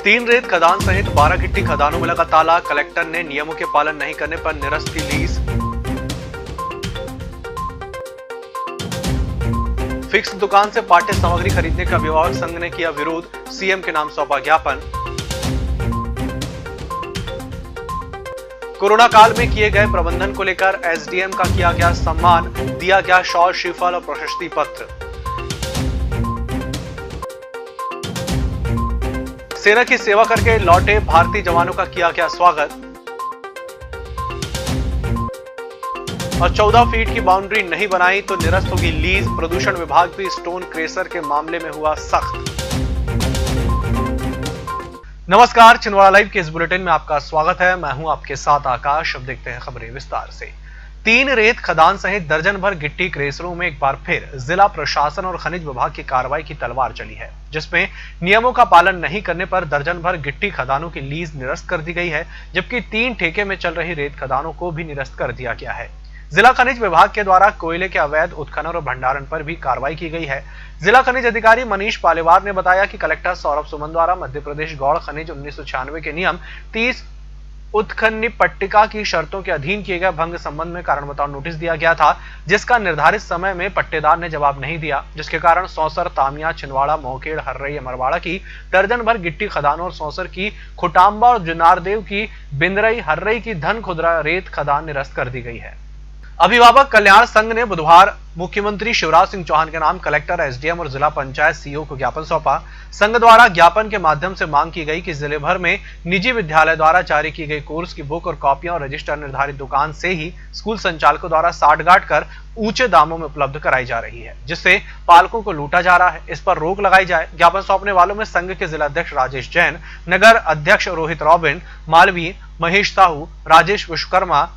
3 रेत खदान सहित 12 गिट्टी खदानों में लगा ताला। कलेक्टर ने नियमों के पालन नहीं करने पर निरस्त की लीज। फिक्स दुकान से पाठ्य सामग्री खरीदने का अभिभावक संघ ने किया विरोध। सीएम के नाम सौंपा ज्ञापन। कोरोना काल में किए गए प्रबंधन को लेकर एसडीएम का किया गया सम्मान। दिया गया शॉल, श्रीफल और प्रशस्ति पत्र। सेना की सेवा करके लौटे भारतीय जवानों का किया गया स्वागत। और 14 फीट की बाउंड्री नहीं बनाई तो निरस्त होगी लीज। प्रदूषण विभाग भी स्टोन क्रेशर के मामले में हुआ सख्त। नमस्कार, छिंदवाड़ा लाइव के इस बुलेटिन में आपका स्वागत है। मैं हूं आपके साथ आकाश। अब देखते हैं खबरें विस्तार से। 3 रेत खदान सहित दर्जन भर गिट्टी क्रेशरों में एक बार फिर जिला प्रशासन और खनिज विभाग की कार्रवाई की तलवार चली है, जिसमें नियमों का पालन नहीं करने पर दर्जन भर गिट्टी खदानों की लीज निरस्त कर दी गई है, जबकि 3 ठेके में चल रही रेत खदानों को भी निरस्त कर दिया गया है। जिला खनिज विभाग के द्वारा कोयले के अवैध उत्खनन और भंडारण पर भी कार्रवाई की गई है। जिला खनिज अधिकारी मनीष पालेवार ने बताया कि कलेक्टर सौरभ सुमन द्वारा मध्य प्रदेश गौड़ खनिज 1996 के नियम 30 उत्खनन पट्टिका की शर्तों के अधीन किए गए भंग संबंध में कारण बताओ नोटिस दिया गया था, जिसका निर्धारित समय में पट्टेदार ने जवाब नहीं दिया, जिसके कारण सौंसर, तामिया, छिंदवाड़ा, मोहखेड़, हर्रई, अमरवाड़ा की दर्जन भर गिट्टी खदानों और सौंसर की खुटांबा और जुनारदेव की बिंदरई, हर्रई की धन खुदरा रेत खदान निरस्त कर दी गई है। अभिभावक कल्याण संघ ने बुधवार मुख्यमंत्री शिवराज सिंह चौहान के नाम कलेक्टर, एसडीएम और जिला पंचायत सीईओ को ज्ञापन सौंपा। संघ द्वारा ज्ञापन के माध्यम से मांग की गई कि जिले भर में निजी विद्यालय द्वारा जारी की गई कोर्स की बुक और कॉपियां और रजिस्टर निर्धारित दुकान से ही स्कूल संचालकों द्वारा साठगांठ कर ऊंचे दामों में उपलब्ध कराई जा रही है, जिससे पालकों को लूटा जा रहा है। इस पर रोक लगाई जाए। ज्ञापन सौंपने वालों में संघ के जिला अध्यक्ष राजेश जैन, नगर अध्यक्ष रोहित रॉबिन, मालवीय, महेश साहू, राजेश विश्वकर्मा,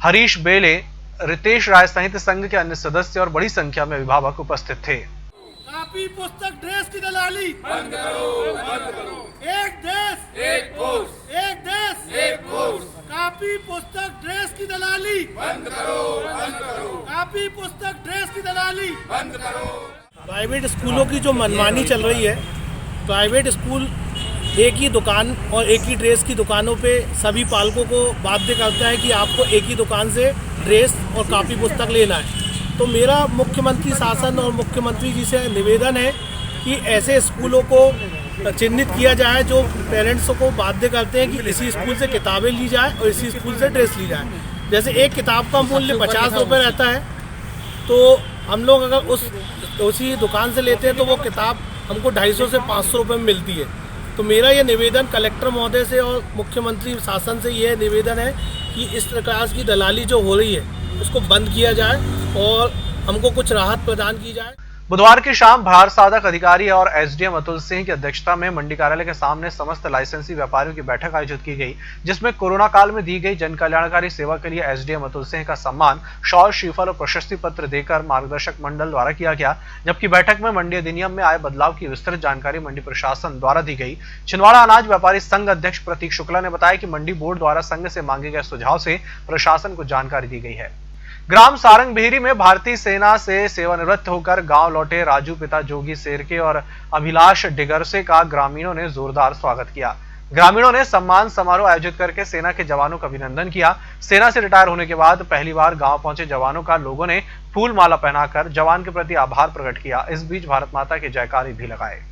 हरीश बेले, रितेश राय सहित संघ के अन्य सदस्य और बड़ी संख्या में अभिभावक उपस्थित थे। कापी, पुस्तक, ड्रेस की दलाली बंद करो, बंद करो। एक देश, एक पोस्ट, एक देश, एक पोस्ट। कापी, पुस्तक, ड्रेस की दलाली बंद करो, बंद करो। कापी, पुस्तक, ड्रेस की दलाली बंद करो। प्राइवेट स्कूलों की जो मनमानी चल रही है, प्राइवेट स्कूल एक ही दुकान और एक ही ड्रेस की दुकानों पे सभी पालकों को बाध्य करता है कि आपको एक ही दुकान से ड्रेस और कापी पुस्तक लेना है। तो मेरा मुख्यमंत्री शासन और मुख्यमंत्री जी से निवेदन है कि ऐसे स्कूलों को चिन्हित किया जाए जो पेरेंट्स को बाध्य करते हैं कि इसी स्कूल से किताबें ली जाए और इसी स्कूल से ड्रेस ली जाए। जैसे एक किताब का मूल्य 50 रुपये रहता है, तो हम लोग अगर उसी दुकान से लेते हैं तो वो किताब हमको 250 से 500 रुपये में मिलती है। तो मेरा ये निवेदन कलेक्टर महोदय से और मुख्यमंत्री शासन से यह निवेदन है कि इस प्रकार की दलाली जो हो रही है उसको बंद किया जाए और हमको कुछ राहत प्रदान की जाए। बुधवार की शाम भार साधक अधिकारी और एसडीएम अतुल सिंह की अध्यक्षता में मंडी कार्यालय के सामने समस्त लाइसेंसी व्यापारियों की बैठक आयोजित की गई, जिसमें कोरोना काल में दी गई जन कल्याणकारी सेवा के लिए एसडीएम अतुल सिंह का सम्मान शॉल, श्रीफल और प्रशस्ति पत्र देकर मार्गदर्शक मंडल द्वारा किया गया। जबकि बैठक में मंडी अधिनियम में आए बदलाव की विस्तृत जानकारी मंडी प्रशासन द्वारा दी गई। छिंदवाड़ा अनाज व्यापारी संघ अध्यक्ष प्रतीक शुक्ला ने बताया कि मंडी बोर्ड द्वारा संघ से मांगे गए सुझाव से प्रशासन को जानकारी दी गई है। ग्राम सारंग बिहरी में भारतीय सेना से सेवानिवृत्त होकर गांव लौटे राजू पिता जोगी शेरके और अभिलाष डिगरसे का ग्रामीणों ने जोरदार स्वागत किया। ग्रामीणों ने सम्मान समारोह आयोजित करके सेना के जवानों का अभिनंदन किया। सेना से रिटायर होने के बाद पहली बार गांव पहुंचे जवानों का लोगों ने फूल माला पहनाकर जवान के प्रति आभार प्रकट किया। इस बीच भारत माता के जयकारे भी लगाए।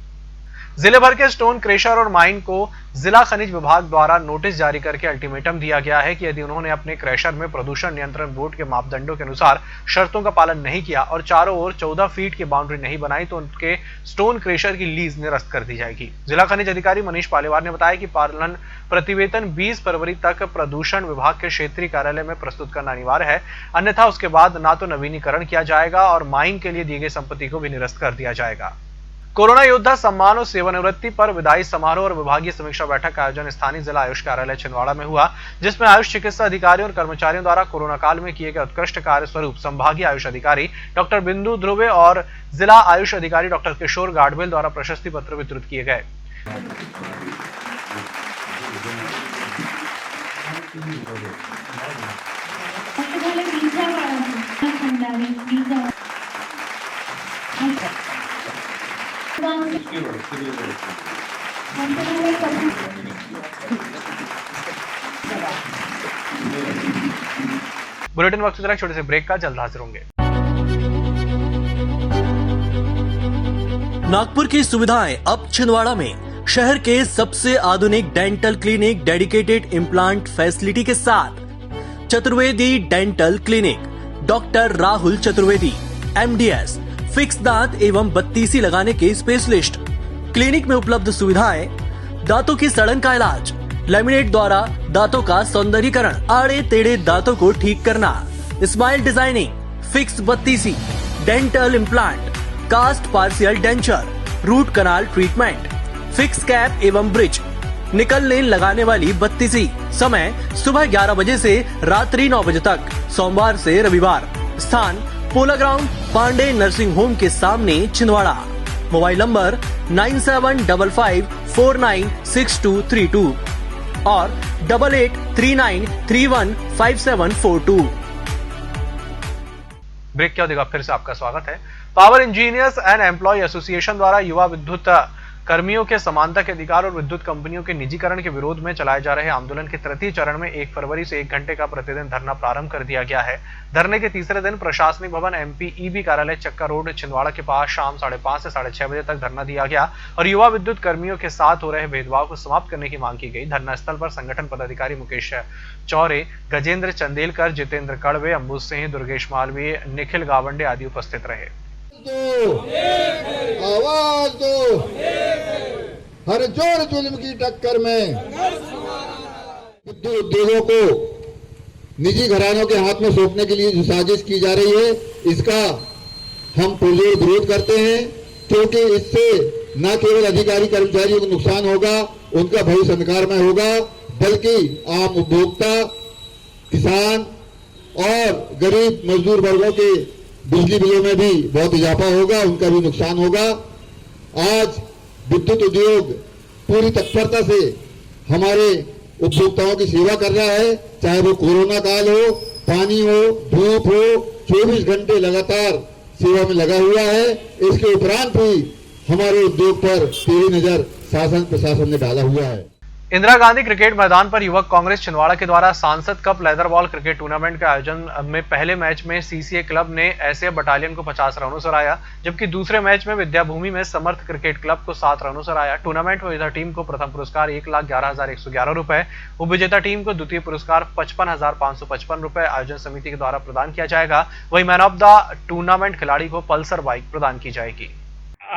जिले भर के स्टोन क्रेशर और माइन को जिला खनिज विभाग द्वारा नोटिस जारी करके अल्टीमेटम दिया गया है कि यदि उन्होंने अपने क्रेशर में प्रदूषण नियंत्रण बोर्ड के मापदंडों के अनुसार शर्तों का पालन नहीं किया और चारों ओर 14 फीट की बाउंड्री नहीं बनाई तो उनके स्टोन क्रेशर की लीज निरस्त कर दी जाएगी। जिला खनिज अधिकारी मनीष पालेवार ने बताया कि पालन प्रतिवेदन 20 फरवरी तक प्रदूषण विभाग के क्षेत्रीय कार्यालय में प्रस्तुत करना अनिवार्य है, अन्यथा उसके बाद ना तो नवीनीकरण किया जाएगा और माइन के लिए दी गई संपत्ति को भी निरस्त कर दिया जाएगा। कोरोना योद्धा सम्मान और सेवानिवृत्ति पर विदाई समारोह और विभागीय समीक्षा बैठक का आयोजन स्थानीय जिला आयुष कार्यालय छिंदवाड़ा में हुआ, जिसमें आयुष चिकित्सा अधिकारियों और कर्मचारियों द्वारा कोरोना काल में किए गए उत्कृष्ट कार्य स्वरूप संभागीय आयुष अधिकारी डॉक्टर बिंदु ध्रुवे और जिला आयुष अधिकारी डॉक्टर किशोर गाडवेल द्वारा प्रशस्ति पत्र वितरित किए गए। बुलेटिन वक्त की तरह छोटे से ब्रेक का जल्द हाजिर होंगे। नागपुर की सुविधाएं अब छिंदवाड़ा में शहर के सबसे आधुनिक dental clinic dedicated implant facility के साथ Chaturvedi dental clinic, doctor Rahul Chaturvedi, MDS, fix दांत एवं बत्तीसी लगाने के स्पेशलिस्ट। क्लिनिक में उपलब्ध सुविधाएं: दांतों की सड़न का इलाज, लैमिनेट द्वारा दांतों का सौंदर्यीकरण, आड़े टेढ़े दांतों को ठीक करना, स्माइल डिजाइनिंग, फिक्स बत्तीसी, dental implant, cast partial denture, root canal treatment, fix cap एवं ब्रिज, निकल लेन लगाने वाली बत्तीसी। समय सुबह 11 बजे से रात्रि 9 बजे तक, सोमवार से रविवार। स्थान पोला ग्राउंड, पांडे नर्सिंग होम के सामने, छिंदवाड़ा। मोबाइल नंबर 9755496232 और 8839315742। ब्रेक के बाद एक बार फिर से आपका स्वागत है। Power engineers and employ association द्वारा युवा विद्युत कर्मियों के समानता के अधिकार और विद्युत कंपनियों के निजीकरण के विरोध में चलाए जा रहे आंदोलन के तृतीय चरण में 1 फरवरी से 1 घंटे का प्रतिदिन धरना प्रारंभ कर दिया गया है। धरने के तीसरे दिन प्रशासनिक भवन MPEB कार्यालय चक्का रोड छिंदवाड़ा के पास शाम 5:30 से 6:30 बजे तक धरना दिया गया और युवा विद्युत कर्मियों के साथ हो रहे भेदभाव को समाप्त करने की मांग की गई। धरना स्थल पर संगठन पदाधिकारी मुकेश चौरे, गजेंद्र चंदेलकर, जितेंद्र कड़वे, अंबुज सिंह, दुर्गेश मालवीय, निखिल गावंडे आदि उपस्थित रहे। आवाज दो, हर जोर जुल्म की टक्कर में विद्युत उद्योगों को निजी घरानों के हाथ में सौंपने के लिए जो साजिश की जा रही है, इसका हम पुरजोर विरोध करते हैं, क्योंकि इससे न केवल अधिकारी कर्मचारियों को नुकसान होगा, उनका भविष्य अंधकारमय होगा, बल्कि आम उपभोक्ता, किसान और गरीब मजदूर वर्गों के बिजली बिलों में भी बहुत इजाफा होगा, उनका भी नुकसान होगा। आज विद्युत उद्योग पूरी तत्परता से हमारे उपभोक्ताओं की सेवा कर रहा है, चाहे वो कोरोना काल हो, पानी हो, धूप हो, 24 घंटे लगातार सेवा में लगा हुआ है। इसके उपरांत भी हमारे उद्योग पर टेढ़ी नजर शासन प्रशासन ने डाला हुआ है। इंदिरा गांधी क्रिकेट मैदान पर युवक कांग्रेस छिंदवाड़ा के द्वारा सांसद cup leather ball cricket tournament के आयोजन में पहले मैच में CCA क्लब ने SF बटालियन को 50 रनों से हराया, जबकि दूसरे मैच में विद्याभूमि में समर्थ क्रिकेट क्लब को 7 रनों से हराया। टूर्नामेंट में विजेता टीम को प्रथम पुरस्कार 1,11,111 रुपए, उपविजेता टीम को द्वितीय पुरस्कार 55,555 रुपए आयोजन समिति के द्वारा प्रदान किया जाएगा। वहीं मैन ऑफ द टूर्नामेंट खिलाड़ी को पल्सर बाइक प्रदान की जाएगी।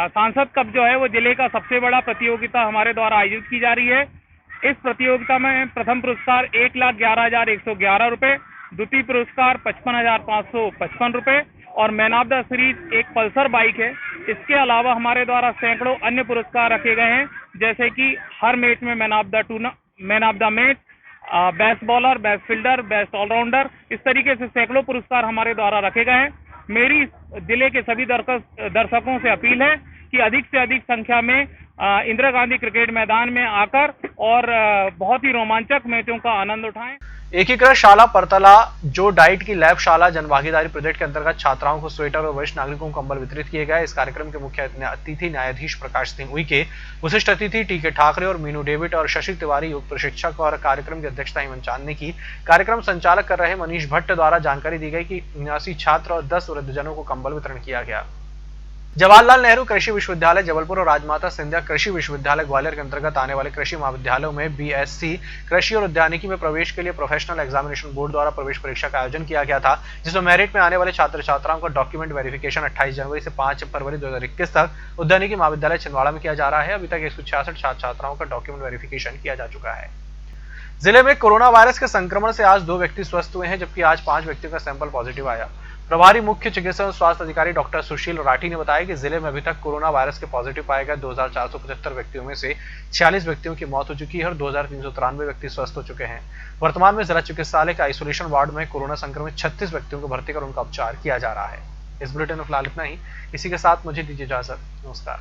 सांसद कप जो है वो जिले का सबसे बड़ा प्रतियोगिता हमारे द्वारा आयोजित की जा रही है। इस प्रतियोगिता में प्रथम पुरस्कार 1,11,111 रुपए, द्वितीय पुरस्कार 55,555 रुपए और मैन ऑफ द सीरीज एक पल्सर बाइक है। इसके अलावा हमारे द्वारा सैकड़ों अन्य पुरस्कार रखे गए हैं, जैसे कि हर मैच में man of the match, best bowler, best fielder, best allrounder, इस तरीके से सैकड़ों पुरस्कार हमारे द्वारा रखे गए हैं। मेरी जिले के सभी दर्शकों से अपील है कि अधिक से अधिक संख्या में इंदिरा गांधी क्रिकेट मैदान में आकर और बहुत ही रोमांचक मैचों का आनंद उठाएं। एकीकृत शाला परतला जो डाइट की लैब शाला जनभागीदारी प्रोजेक्ट के अंतर्गत छात्राओं को स्वेटर और वरिष्ठ नागरिकों को कंबल वितरित किए गए। इस कार्यक्रम के मुख्य अतिथि न्यायाधीश प्रकाश सिंह उइके, विशिष्ट अतिथि TK ठाकरे और मीनू डेविड और शशि तिवारी योग प्रशिक्षक और कार्यक्रम की अध्यक्षता हेमंत चांद ने की। कार्यक्रम संचालक कर रहे मनीष भट्ट द्वारा जानकारी दी गई कि 79 छात्र और 10 वृद्धजनों को कंबल वितरण किया गया। जवाहरलाल नेहरू कृषि विश्वविद्यालय जबलपुर और राजमाता सिंधिया कृषि विश्वविद्यालय ग्वालियर के अंतर्गत आने वाले कृषि महाविद्यालयों में BSc कृषि और उद्यानिकी में प्रवेश के लिए प्रोफेशनल एग्जामिनेशन बोर्ड द्वारा प्रवेश परीक्षा का आयोजन किया गया था, जिसमें मेरिट में आने वाले छात्र छात्राओं का डॉक्यूमेंट वेरिफिकेशन 28 जनवरी से 5 फरवरी 2021 तक उद्यानिकी महाविद्यालय छिंदवाड़ा में किया जा रहा है। अभी तक 166 छात्र छात्राओं का डॉक्यूमेंट वेरिफिकेशन किया जा चुका है। जिले में कोरोना वायरस के संक्रमण से आज 2 व्यक्ति स्वस्थ हुए हैं, जबकि आज 5 व्यक्तियों का सैंपल पॉजिटिव आया। प्रभारी मुख्य चिकित्सा और स्वास्थ्य अधिकारी डॉक्टर सुशील राठी ने बताया कि जिले में अभी तक कोरोना वायरस के पॉजिटिव पाए गए 2,475 व्यक्तियों में से 46 व्यक्तियों की मौत हो चुकी है और 2,393 व्यक्ति स्वस्थ हो चुके हैं। वर्तमान में जिला चिकित्सालय के आइसोलेशन वार्ड में कोरोना संक्रमित 36 व्यक्तियों को भर्ती कर उनका उपचार किया जा रहा है। इस बुलेटिन में फिलहाल इतना ही। इसी के साथ मुझे दीजिए इजाजत। नमस्कार।